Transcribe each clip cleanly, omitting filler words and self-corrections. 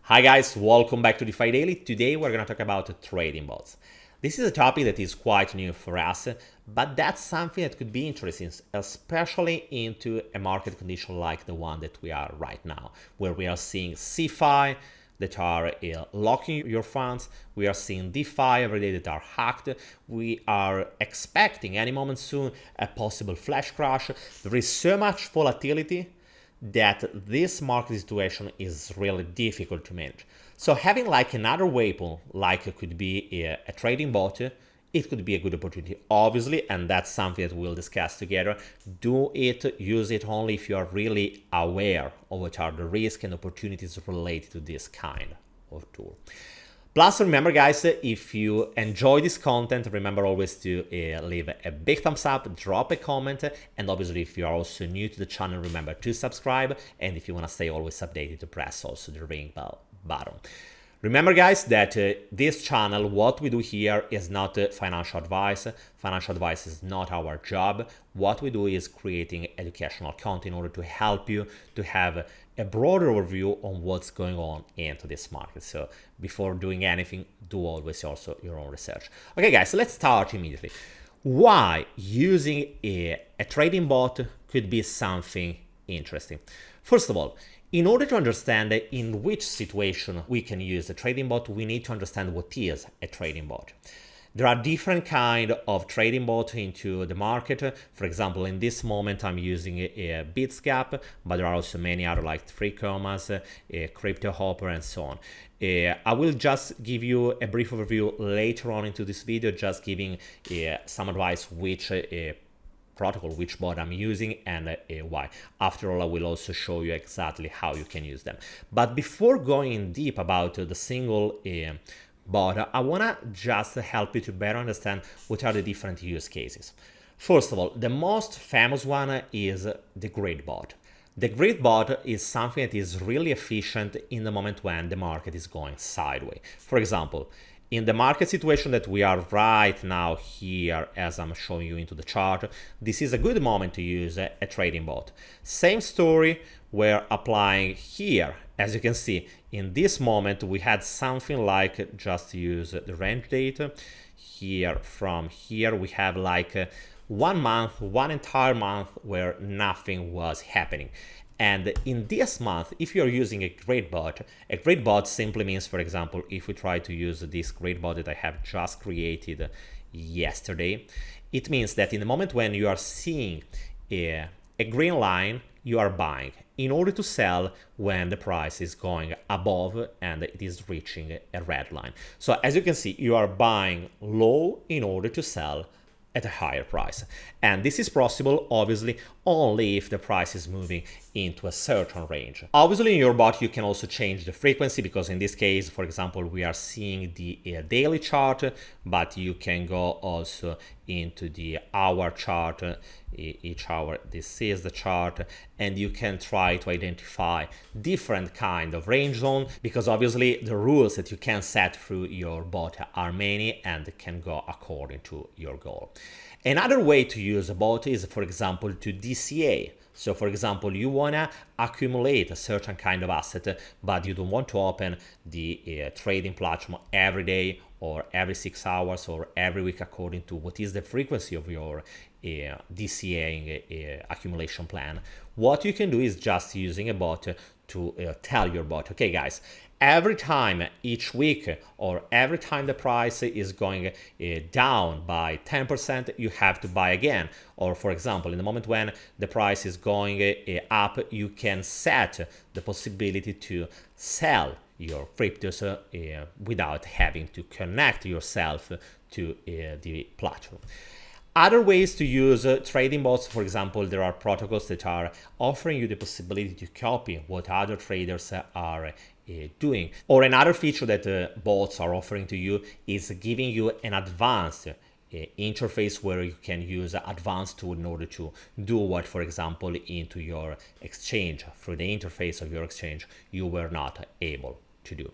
Hi guys, welcome back to DeFi Daily. Today we're going to talk about trading bots. This is a topic that is quite new for us, but that's something that could be interesting, especially into a market condition like the one that we are right now, where we are seeing CeFi that are locking your funds, we are seeing DeFi every day that are hacked, we are expecting any moment soon a possible flash crash. There is so much volatility that this market situation is really difficult to manage. So having like another weapon, like it could be a trading bot, it could be a good opportunity, obviously, and that's something that we'll discuss together. Use it only if you are really aware of what are the risks and opportunities related to this kind of tool. Plus, remember guys, if you enjoy this content, remember always to leave a big thumbs up, drop a comment, and obviously if you are also new to the channel, remember to subscribe, and if you want to stay always updated, to press also the ring bell button. Remember guys that this channel, what we do here is not financial advice. Financial advice is not our job. What we do is creating educational content in order to help you to have a broader overview on what's going on into this market. So before doing anything, do always also your own research. Okay guys, let's start immediately. Why using a trading bot could be something interesting? First of all, in order to understand in which situation we can use a trading bot, we need to understand what is a trading bot. There are different kinds of trading bots into the market. For example, in this moment, I'm using a Bitsgap, but there are also many other like 3Commas, Crypto Hopper, and so on. I will just give you a brief overview later on into this video, just giving some advice which protocol, which bot I'm using and why. After all, I will also show you exactly how you can use them. But before going in deep about the single bot, I want to just help you to better understand what are the different use cases. First of all, the most famous one is the grid bot. The grid bot is something that is really efficient in the moment when the market is going sideways. For example, in the market situation that we are right now here, as I'm showing you into the chart, this is a good moment to use a trading bot. Same story we're applying here. As you can see, in this moment, we had something like, just to use the range data, here from here, we have like 1 month, one entire month where nothing was happening. And in this month, if you're using a grid bot simply means, for example, if we try to use this grid bot that I have just created yesterday, it means that in the moment when you are seeing a green line, you are buying in order to sell when the price is going above and it is reaching a red line. So as you can see, you are buying low in order to sell at a higher price. And this is possible, obviously, only if the price is moving into a certain range. Obviously, in your bot, you can also change the frequency, because in this case, for example, we are seeing the daily chart, but you can go also into the hour chart, each hour. This is the chart, and you can try to identify different kind of range zone, because obviously the rules that you can set through your bot are many and can go according to your goal. Another way to use a bot is, for example, to DCA. So, for example, you want to accumulate a certain kind of asset, but you don't want to open the trading platform every day or every 6 hours or every week according to what is the frequency of your DCA accumulation plan. What you can do is just using a bot to tell your bot, okay guys, every time each week or every time the price is going down by 10%, you have to buy again. Or for example, in the moment when the price is going up, you can set the possibility to sell your cryptos without having to connect yourself to the platform. Other ways to use trading bots, for example, there are protocols that are offering you the possibility to copy what other traders are doing. Or another feature that bots are offering to you is giving you an advanced interface where you can use advanced tool in order to do what, for example, into your exchange, through the interface of your exchange, you were not able to do.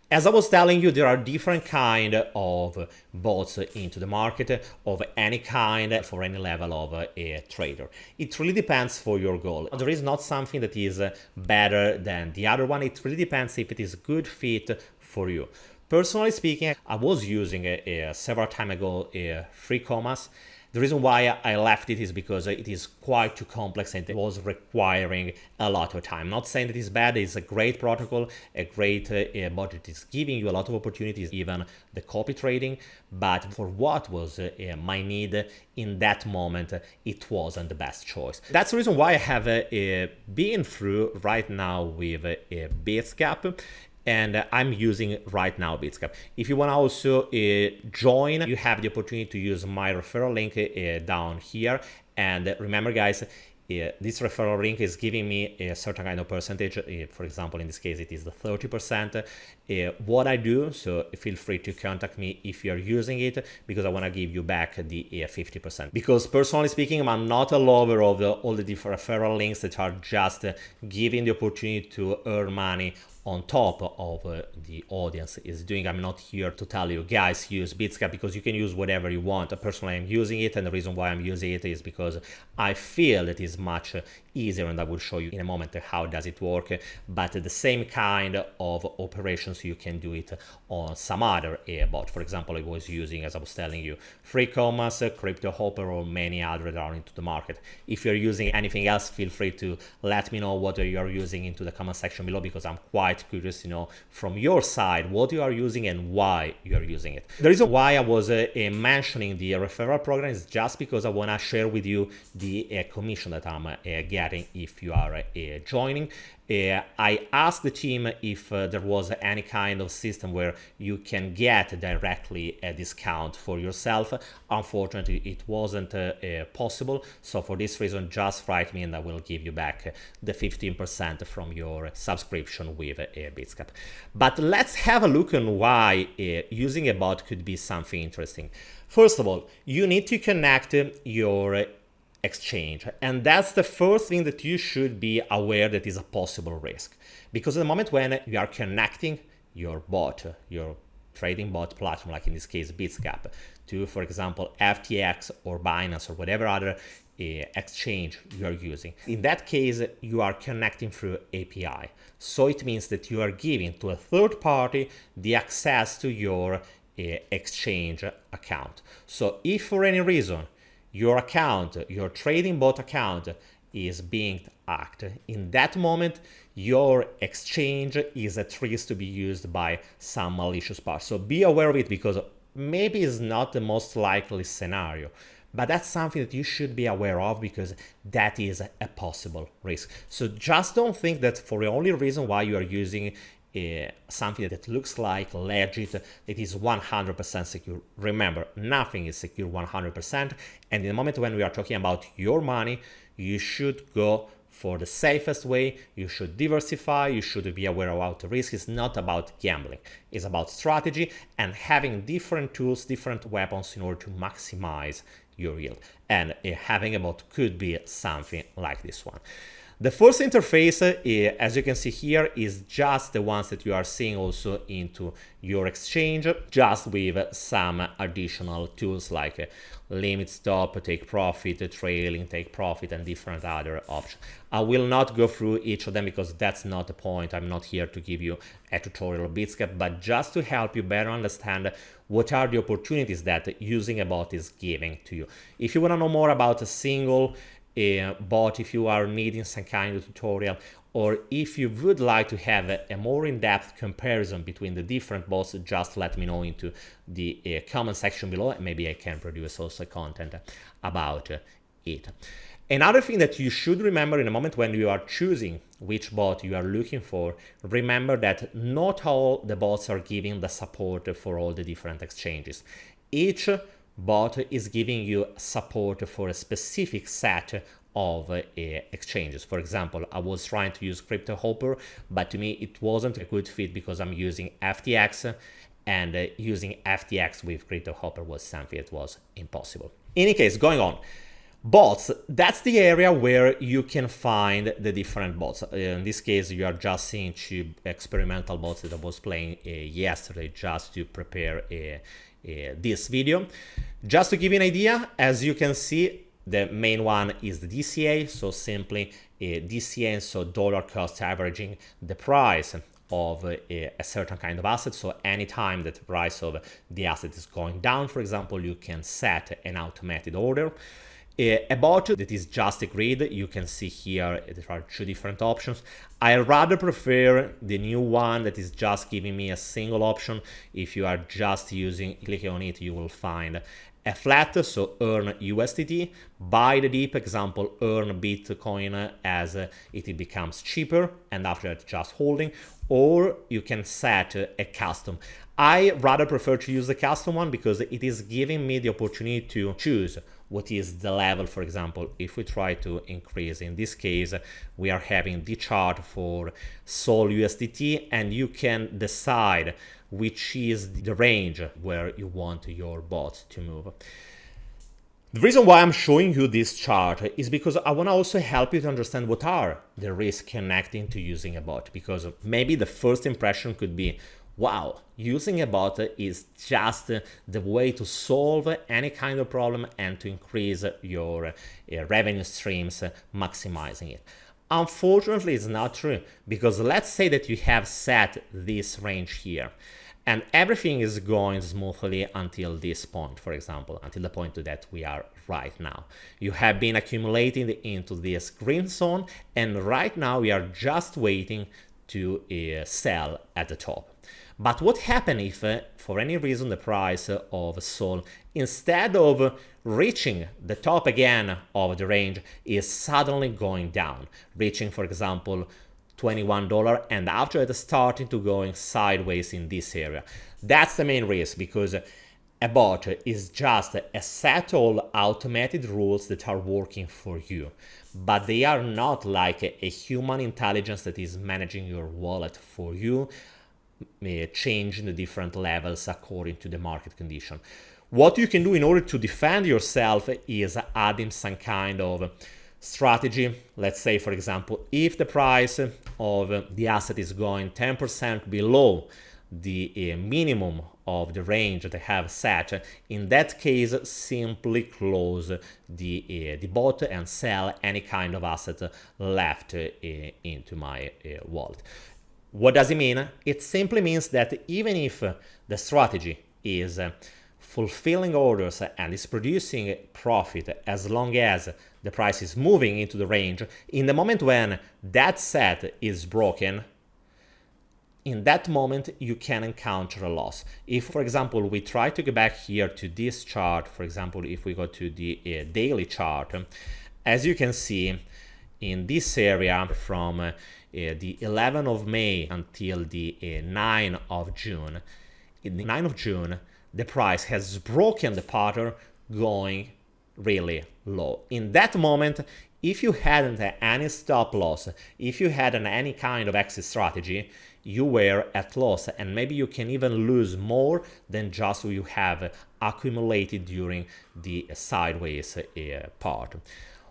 As I was telling you, there are different kind of bots into the market of any kind for any level of a trader. It really depends for your goal. There is not something that is better than the other one. It really depends if it is a good fit for you. Personally speaking, I was using several time ago free commas. The reason why I left it is because it is quite too complex and it was requiring a lot of time. Not saying that it's bad, it's a great protocol, a great bot. It is giving you a lot of opportunities, even the copy trading, but for what was my need in that moment, it wasn't the best choice. That's the reason why I have been through right now with Bitsgap. And I'm using right now Bitsgap. If you want to also join, you have the opportunity to use my referral link down here. And remember, guys, this referral link is giving me a certain kind of percentage. For example, in this case, it is the 30%. What I do, so feel free to contact me if you're using it, because I want to give you back the 50%. Because personally speaking, I'm not a lover of all the different referral links that are just giving the opportunity to earn money on top of the audience is doing. I'm not here to tell you, guys, use Bitsgap, because you can use whatever you want. Personally, I'm using it, and the reason why I'm using it is because I feel it is much easier, and I will show you in a moment how does it work. But the same kind of operations, you can do it on some other bot. For example, I was using, as I was telling you, Free Commas, Crypto Hopper, or many other that are into the market. If you're using anything else, feel free to let me know what you're using into the comment section below, because I'm quite curious to know from your side what you are using and why you're using it. The reason why I was mentioning the referral program is just because I want to share with you the commission that I'm getting if you are joining. I asked the team if there was any kind of system where you can get directly a discount for yourself. Unfortunately, it wasn't possible. So for this reason, just write me and I will give you back the 15% from your subscription with Bitsgap. But let's have a look on why using a bot could be something interesting. First of all, you need to connect your exchange, and that's the first thing that you should be aware that is a possible risk, because at the moment when you are connecting your bot, your trading bot platform, like in this case Bitsgap, to, for example, FTX or Binance or whatever other exchange you are using, in that case you are connecting through API. So it means that you are giving to a third party the access to your exchange account. So if for any reason your account, your trading bot account, is being hacked, in that moment your exchange is at risk to be used by some malicious party. So be aware of it, because maybe it's not the most likely scenario, but that's something that you should be aware of, because that is a possible risk. So just don't think that for the only reason why you are using something that looks like legit, it is 100% secure. Remember, nothing is secure 100%, and in the moment when we are talking about your money, you should go for the safest way. You should diversify, you should be aware about the risk. It's not about gambling, it's about strategy and having different tools, different weapons in order to maximize your yield. And having a bot could be something like this one. The first interface, as you can see here, is just the ones that you are seeing also into your exchange, just with some additional tools like limit stop, take profit, trailing, take profit, and different other options. I will not go through each of them because that's not the point. I'm not here to give you a tutorial of Bitsgap, but just to help you better understand what are the opportunities that using a bot is giving to you. If you want to know more about a single bot, if you are needing some kind of tutorial, or if you would like to have a more in-depth comparison between the different bots, just let me know into the comment section below, and maybe I can produce also content about it. Another thing that you should remember in the moment when you are choosing which bot you are looking for, remember that not all the bots are giving the support for all the different exchanges. Each bot is giving you support for a specific set of exchanges. For example, I was trying to use Crypto Hopper, but to me it wasn't a good fit because I'm using FTX, and using FTX with Crypto Hopper was something that was impossible. In any case, going on, Bots, that's the area where you can find the different bots. In this case, you are just seeing two experimental bots that I was playing yesterday just to prepare this video. Just to give you an idea, as you can see, the main one is the DCA, so simply DCA, so dollar cost averaging the price of a certain kind of asset. So anytime that the price of the asset is going down, for example, you can set an automated order. A bot that is just a grid, you can see here there are two different options. I rather prefer the new one that is just giving me a single option. If you are just clicking on it, you will find a flat, so earn USDT, buy the dip, example, earn Bitcoin as it becomes cheaper, and after that just holding, or you can set a custom. I rather prefer to use the custom one because it is giving me the opportunity to choose what is the level. For example, if we try to increase, in this case, we are having the chart for Sol USDT, and you can decide which is the range where you want your bot to move. The reason why I'm showing you this chart is because I want to also help you to understand what are the risks connecting to using a bot, because maybe the first impression could be, wow, using a bot is just the way to solve any kind of problem and to increase your revenue streams, maximizing it. Unfortunately, it's not true, because let's say that you have set this range here and everything is going smoothly until this point, for example, until the point that we are right now. You have been accumulating into this green zone, and right now we are just waiting to sell at the top. But what happens if, for any reason, the price of Sol, instead of reaching the top again of the range, is suddenly going down, reaching, for example, $21, and after that starting to going sideways in this area? That's the main risk, because a bot is just a set of automated rules that are working for you, but they are not like a human intelligence that is managing your wallet for you, changing the different levels according to the market condition. What you can do in order to defend yourself is adding some kind of strategy. Let's say, for example, if the price of the asset is going 10% below the minimum of the range that I have set, in that case, simply close the bot and sell any kind of asset left into my wallet. What does it mean? It simply means that even if the strategy is fulfilling orders and is producing profit, as long as the price is moving into the range, in the moment when that set is broken, in that moment you can encounter a loss. If, for example, we try to go back here to this chart, for example, if we go to the daily chart, as you can see in this area from the 11th of May until the 9th of June, in the 9th of June, the price has broken the pattern going really low. In that moment, if you hadn't any stop loss, if you hadn't any kind of exit strategy, you were at loss, and maybe you can even lose more than just what you have accumulated during the sideways part.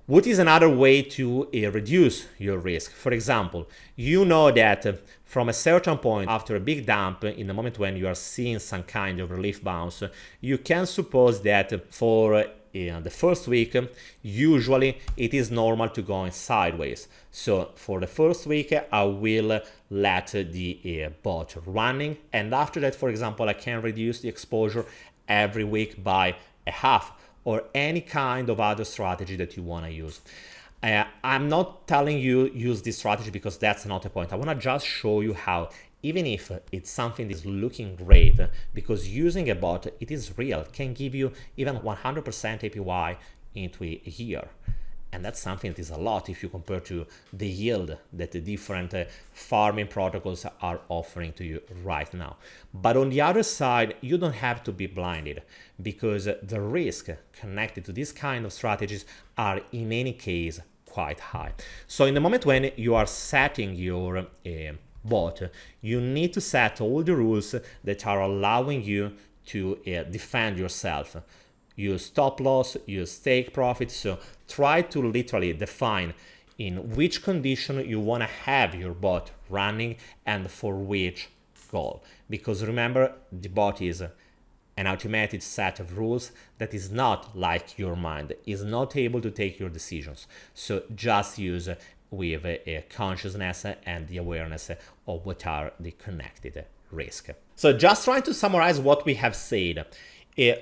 What is another way to reduce your risk? For example, you know that from a certain point, after a big dump, in the moment when you are seeing some kind of relief bounce, you can suppose that for the first week, usually it is normal to go sideways. So for the first week, I will let the bot running, and after that, for example, I can reduce the exposure every week by a half, or any kind of other strategy that you want to use. I'm not telling you use this strategy because that's not the point. I want to just show you how, even if it's something that is looking great, because using a bot, it is real, can give you even 100% APY into a year. And that's something that is a lot if you compare to the yield that the different farming protocols are offering to you right now. But on the other side, you don't have to be blinded, because the risk connected to this kind of strategies are in any case quite high. So in the moment when you are setting your bot, you need to set all the rules that are allowing you to defend yourself. use stop loss, use take profit. So try to literally define in which condition you want to have your bot running and for which goal. Because remember, the bot is an automated set of rules that is not like your mind, is not able to take your decisions. So just use with a consciousness and the awareness of what are the connected risks. So just trying to summarize what we have said.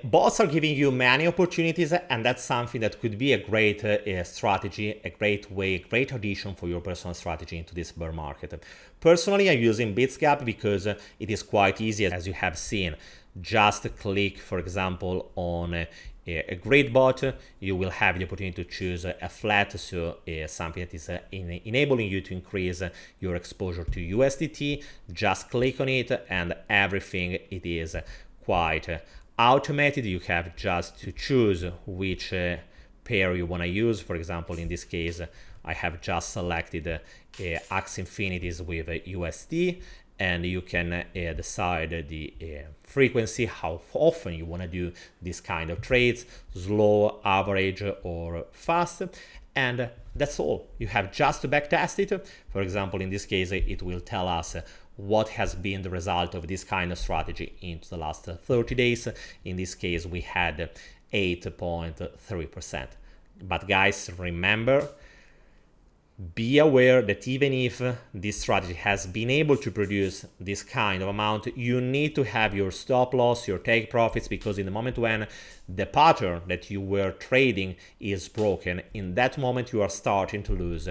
Bots are giving you many opportunities, and that's something that could be a great strategy, a great way, a great addition for your personal strategy into this bear market. Personally, I'm using Bitsgap because it is quite easy, as you have seen. Just click, for example, on a grid bot, you will have the opportunity to choose a flat, so something that is enabling you to increase your exposure to USDT. Just click on it, and everything it is quite automated. You have just to choose which pair you want to use. For example, in this case, I have just selected Axe Infinities with USD, and you can decide the frequency, how often you want to do this kind of trades, slow, average, or fast. And that's all. You have just to backtest it. For example, in this case, it will tell us what has been the result of this kind of strategy into the last 30 days. In this case, we had 8.3%. But guys, remember, be aware that even if this strategy has been able to produce this kind of amount, you need to have your stop loss, your take profits, because in the moment when the pattern that you were trading is broken, in that moment you are starting to lose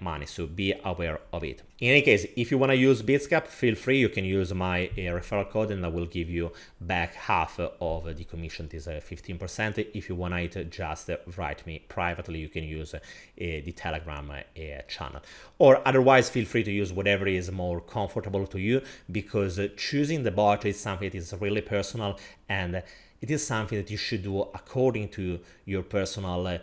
money. So be aware of it. In any case, if you want to use Bitsgap, feel free. You can use my referral code and I will give you back half of the commission. It is 15%. If you want it, just write me privately. You can use the Telegram channel. Or otherwise, feel free to use whatever is more comfortable to you, because choosing the bot is something that is really personal, and it is something that you should do according to your personal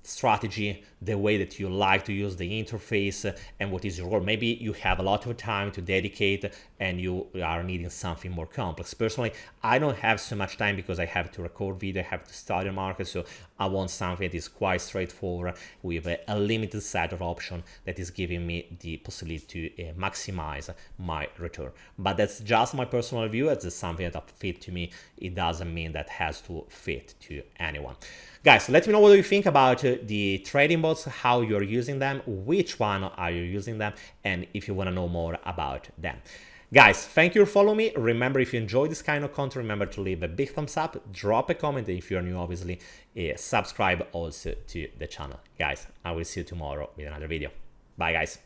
strategy, the way that you like to use the interface, and what is your role. Maybe you have a lot of time to dedicate and you are needing something more complex. Personally, I don't have so much time because I have to record video, I have to study the market, so I want something that is quite straightforward with a limited set of options that is giving me the possibility to maximize my return. But that's just my personal view. It's something that fit to me. It doesn't mean that has to fit to anyone. Guys, let me know what you think about the trading bots, how you're using them, which one are you using them, and if you want to know more about them. Guys, thank you for following me. Remember, if you enjoy this kind of content, remember to leave a big thumbs up, drop a comment, and if you're new, obviously, subscribe also to the channel. Guys, I will see you tomorrow with another video. Bye, guys.